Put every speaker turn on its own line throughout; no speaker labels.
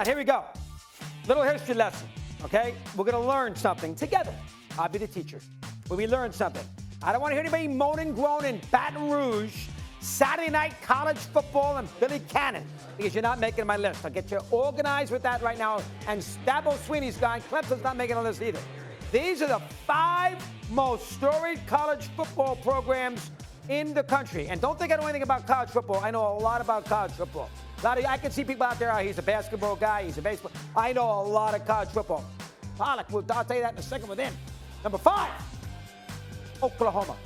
Here we go. Little history lesson, okay? We're going to learn something together. I'll be the teacher. But we learn something. I don't want to hear anybody moan and groan in Baton Rouge, Saturday night college football, and Billy Cannon, because you're not making my list. I'll get you organized with that right now. And Dabo Sweeney's guy, Clemson's not making a list either. These are the 5 most storied college football programs in the country. And don't think I know anything about college football. I know a lot about college football. I can see people out there, he's a basketball guy, he's a baseball. I know a lot of college football. Pollock, I'll tell you that in a second with him. Number 5, Oklahoma.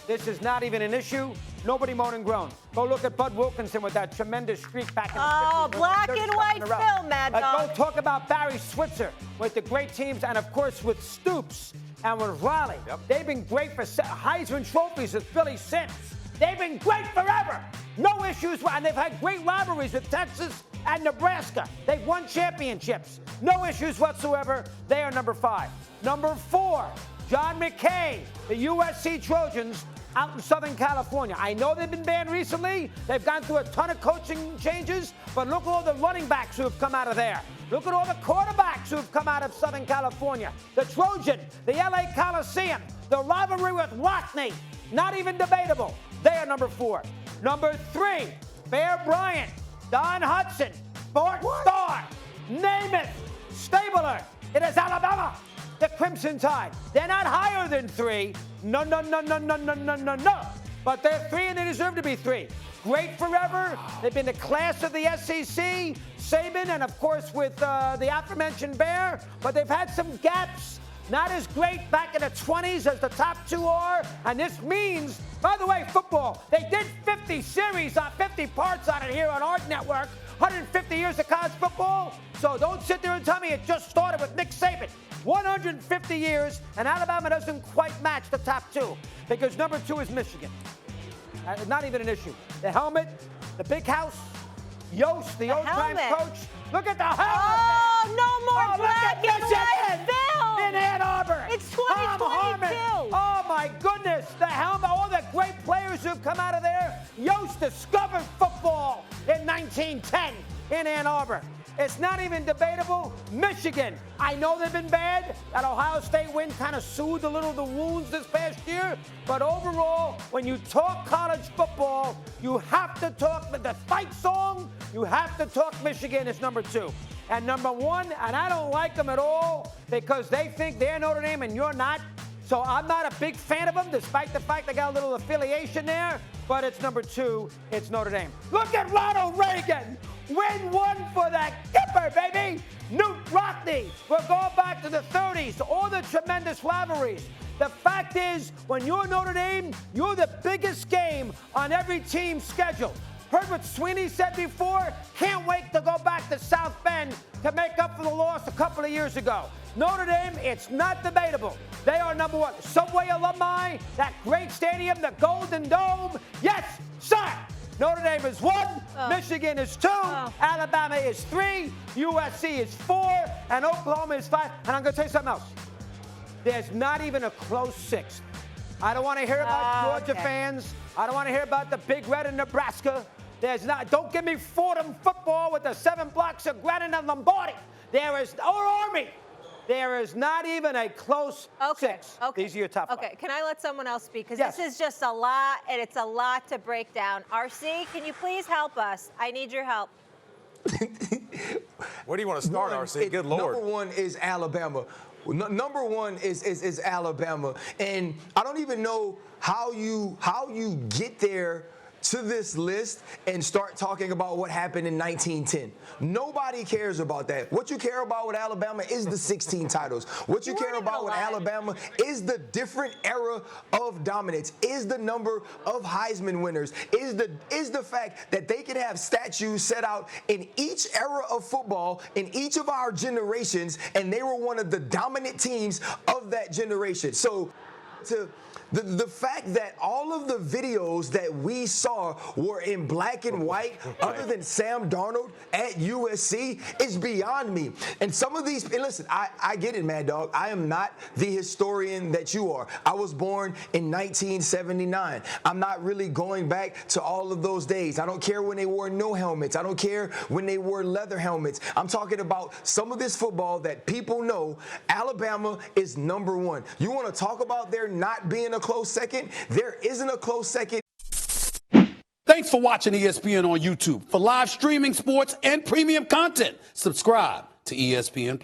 This is not even an issue. Nobody moan and groan. Go look at Bud Wilkinson with that tremendous streak back in the 50s.
Oh, black and white film, Mad Dog.
Go talk about Barry Switzer with the great teams, and, of course, with Stoops and with Raleigh. Yep. They've been great for Heisman trophies with Billy Sims. They've been great forever. No issues, and they've had great rivalries with Texas and Nebraska. They've won championships. No issues whatsoever. They are number 5. Number 4, John McKay, the USC Trojans out in Southern California. I know they've been banned recently. They've gone through a ton of coaching changes, but look at all the running backs who have come out of there. Look at all the quarterbacks who have come out of Southern California. The Trojan, the LA Coliseum, the rivalry with Rockney, not even debatable. They are number 4. Number 3, Bear Bryant, Don Hudson, Bart Starr, Namath, Stabler. It is Alabama, the Crimson Tide. They're not higher than 3. No. But they're 3 and they deserve to be 3. Great forever. They've been the class of the SEC, Saban, and of course with the aforementioned Bear. But they've had some gaps. Not as great back in the 20s as the top 2 are. And this means, by the way, football, they did 50 series on 50 parts on it here on our network. 150 years of college football. So don't sit there and tell me it just started with Nick Saban. 150 years, and Alabama doesn't quite match the top 2 because number 2 is Michigan. Not even an issue. The helmet, the big house, Yost, the old-time coach. Look at the helmet.
Oh, no more black and white film.
In Ann Arbor.
It's 2022.
Oh, my goodness. The helmet, all the great players who've come out of there. Yost discovered football in 1910 in Ann Arbor. It's not even debatable. Michigan, I know they've been bad. That Ohio State win kind of soothed a little of the wounds this past year. But overall, when you talk college football, you have to talk the fight song. You have to talk Michigan is number 2. And number 1, and I don't like them at all because they think they're Notre Dame and you're not. So I'm not a big fan of them, despite the fact they got a little affiliation there. But it's number 2. It's Notre Dame. Look at Ronald Reagan. Win 1 for that Kipper, baby. Newt Rockney. We're going back to the 30s. All the tremendous rivalries. The fact is, when you're Notre Dame, you're the biggest game on every team's schedule. Heard what Sweeney said before? Can't wait to go back to South Bend to make up for the loss a couple of years ago. Notre Dame, it's not debatable. They are number 1. Subway alumni, that great stadium, the Golden Dome. Yes, sir. Notre Dame is 1, Michigan is 2, Alabama is 3, USC is 4, and Oklahoma is 5. And I'm going to tell you something else. There's not even a close 6th. I don't want to hear about Georgia fans. I don't want to hear about the Big Red in Nebraska. There's not. Don't give me Fordham football with the 7 blocks of Granite and Lombardi. There is, or Army. There is not even a close 6.
Okay.
These are your top 5.
Okay, can I let someone else speak? Because this is just a lot, and it's a lot to break down. RC, can you please help us? I need your help.
Where do you want to start, RC? Good Lord.
Number 1 is Alabama. Number 1 is Alabama. And I don't even know how you get there to this list and start talking about what happened in 1910. Nobody cares about that. What you care about with Alabama is the 16 titles. What you care about with Alabama is the different era of dominance, is the number of Heisman winners, is the fact that they can have statues set out in each era of football in each of our generations, and they were one of the dominant teams of that generation. So to the fact that all of the videos that we saw were in black and white, other than Sam Darnold at USC, is beyond me. And some of these, and listen, I get it, Mad Dog. I am not the historian that you are. I was born in 1979. I'm not really going back to all of those days. I don't care when they wore no helmets. I don't care when they wore leather helmets. I'm talking about some of this football that people know. Alabama is number one. You want to talk about there not being a close second? There isn't a close second.
Thanks for watching ESPN on YouTube. For live streaming, sports, and premium content, subscribe to ESPN+.